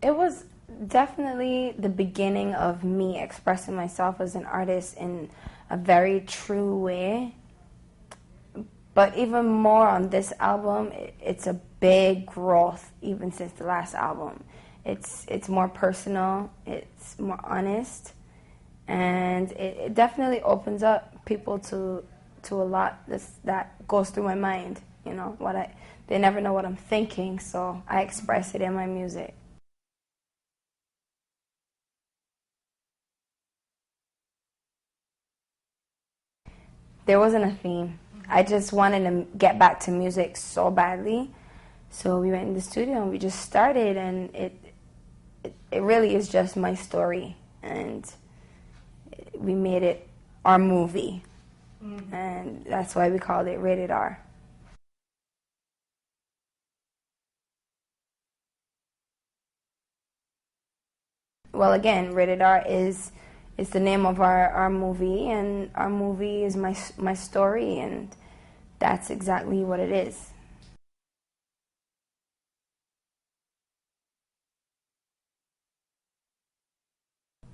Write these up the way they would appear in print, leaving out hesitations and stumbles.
It was definitely the beginning of me expressing myself as an artist in a very true way. But even more on this album, it's a big growth even since the last album. It's more personal, it's more honest, and it definitely opens up people to a lot that goes through my mind. You know, they never know what I'm thinking, so I express it in my music. There wasn't a theme. I just wanted to get back to music so badly. So we went in the studio and we just started, and it really is just my story, and we made it our movie, and that's why we called it Rated R. Well, again, Rated R is the name of our movie, and our movie is my story, and that's exactly what it is.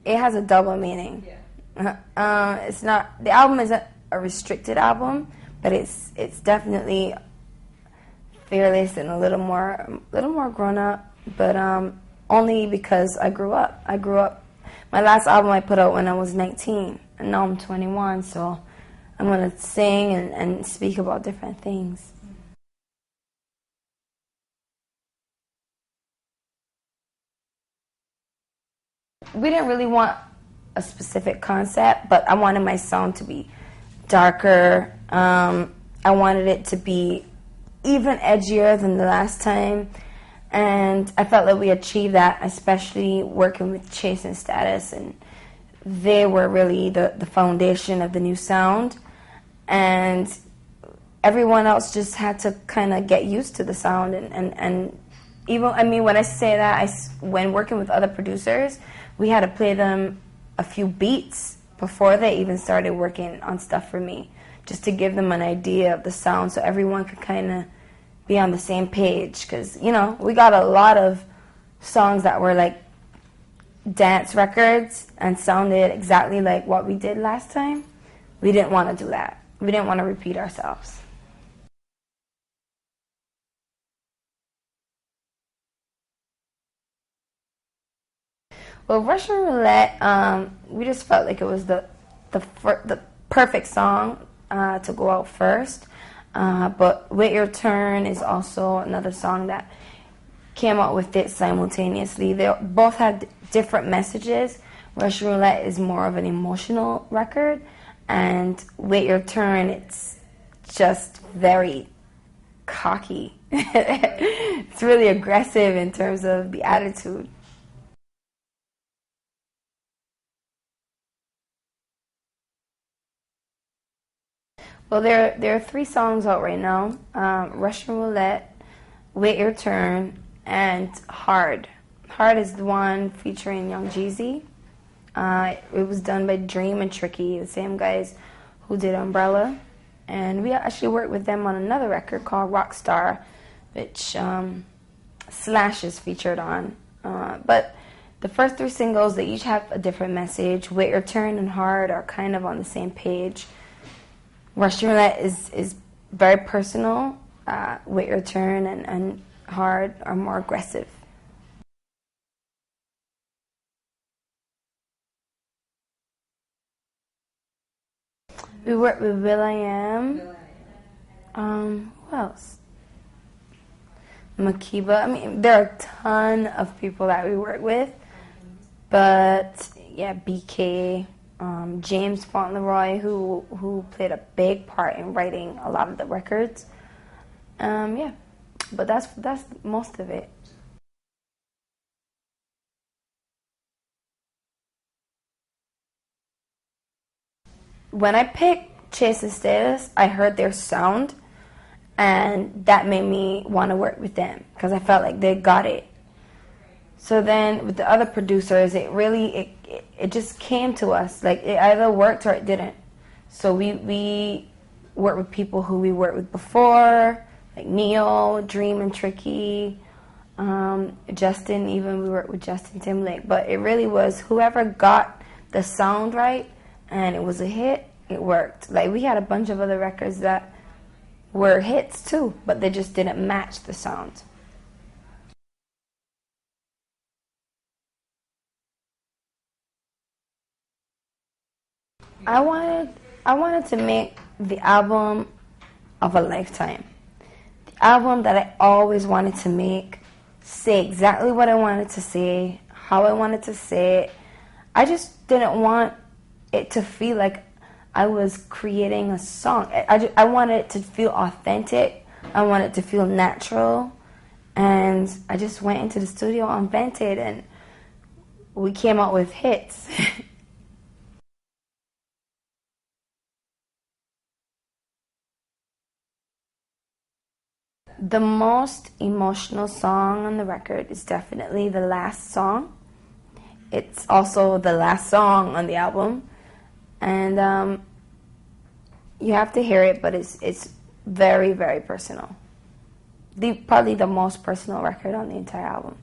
It has a double meaning. Yeah. It's not, the album isn't a restricted album, but it's definitely fearless and a little more grown up. But only because I grew up. My last album I put out when I was 19, and now I'm 21. So I'm gonna sing and speak about different things. We didn't really want a specific concept, but I wanted my sound to be darker. I wanted it to be even edgier than the last time, and I felt like we achieved that, especially working with Chase and Status, and they were really the foundation of the new sound, and everyone else just had to kind of get used to the sound, and even, I mean, when I say that, when working with other producers, we had to play them a few beats before they even started working on stuff for me, just to give them an idea of the sound so everyone could kind of be on the same page. Because, you know, we got a lot of songs that were like dance records and sounded exactly like what we did last time. We didn't want to do that. We didn't want to repeat ourselves. Well, Russian Roulette, we just felt like it was the perfect song to go out first. But Wait Your Turn is also another song that came out with it simultaneously. They both had different messages. Russian Roulette is more of an emotional record, and Wait Your Turn, it's just very cocky. It's really aggressive in terms of the attitude. Well, there are three songs out right now: Russian Roulette, Wait Your Turn, and Hard. Hard is the one featuring Young Jeezy. It was done by Dream and Tricky, the same guys who did Umbrella. And we actually worked with them on another record called Rockstar, which Slash is featured on. But the first three singles, they each have a different message. Wait Your Turn and Hard are kind of on the same page. Russian Roulette is very personal. Wait Your Turn and Hard are more aggressive. We worked with will.i.am. Who else? Makiba. I mean, there are a ton of people that we work with. But yeah, BK, James Fauntleroy, who played a big part in writing a lot of the records. Yeah, but that's most of it. When I picked Chase and Status, I heard their sound, and that made me want to work with them because I felt like they got it. So then with the other producers, it just came to us. Like, it either worked or it didn't. So we worked with people who we worked with before, like Neo, Dream and Tricky, Justin, even we worked with Justin Timberlake, but it really was whoever got the sound right and it was a hit, it worked. Like we had a bunch of other records that were hits too, but they just didn't match the sound. I wanted to make the album of a lifetime. The album that I always wanted to make, say exactly what I wanted to say, how I wanted to say it. I just didn't want it to feel like I was creating a song. I wanted it to feel authentic. I wanted it to feel natural. And I just went into the studio on Vented and we came out with hits. The most emotional song on the record is definitely the last song. It's also the last song on the album. And you have to hear it, but it's very, very personal. Probably the most personal record on the entire album.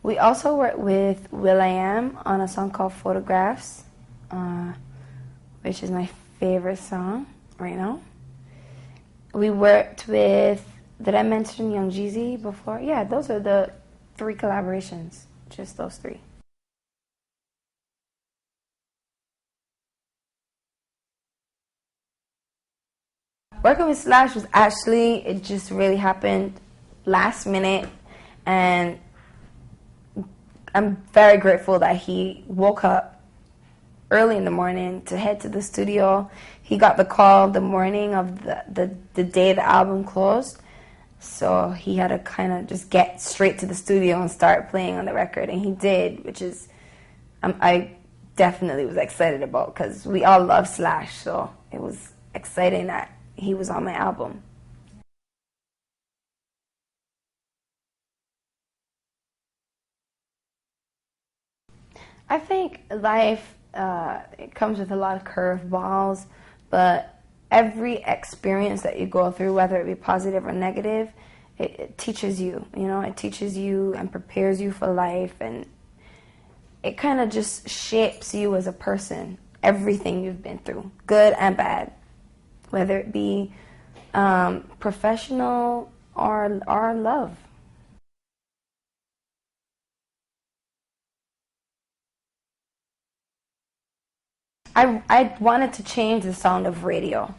We also worked with will.i.am on a song called Photographs, which is my favorite song right now. We worked with, did I mention Young Jeezy before? Yeah, those are the 3 collaborations, just those 3. Working with Slash was actually, it just really happened last minute, and I'm very grateful that he woke up early in the morning to head to the studio. He got the call the morning of the day the album closed, so he had to kind of just get straight to the studio and start playing on the record, and he did, which is I definitely was excited about because we all love Slash, so it was exciting that he was on my album. I think life, it comes with a lot of curveballs, but every experience that you go through, whether it be positive or negative, it teaches you, it teaches you and prepares you for life, and it kind of just shapes you as a person, everything you've been through, good and bad, whether it be professional or love. I wanted to change the sound of radio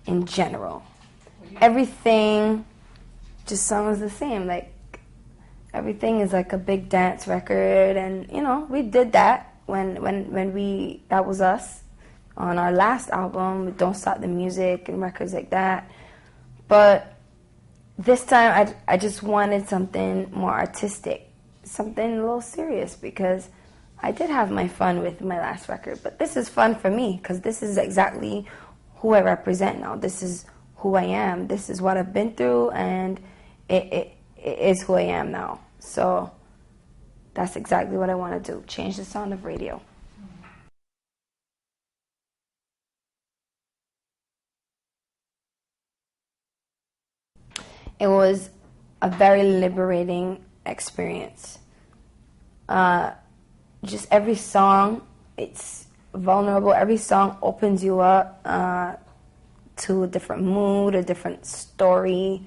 in general. Everything just sounds the same. Like, everything is like a big dance record, and we did that when that was us on our last album, Don't Stop the Music and records like that. But this time I just wanted something more artistic, something a little serious, because I did have my fun with my last record, but this is fun for me because this is exactly who I represent now. This is who I am. This is what I've been through, and it is who I am now. So that's exactly what I want to do, change the sound of radio. It was a very liberating experience. Just every song, it's vulnerable. Every song opens you up to a different mood, a different story,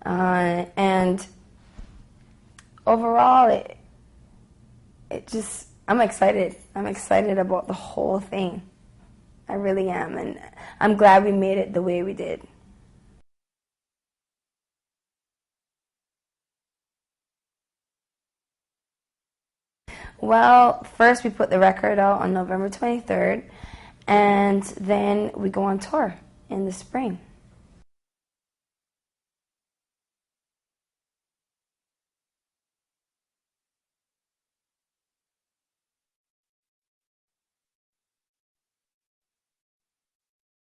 and overall, it just, I'm excited. I'm excited about the whole thing. I really am, and I'm glad we made it the way we did. Well, first we put the record out on November 23rd, and then we go on tour in the spring.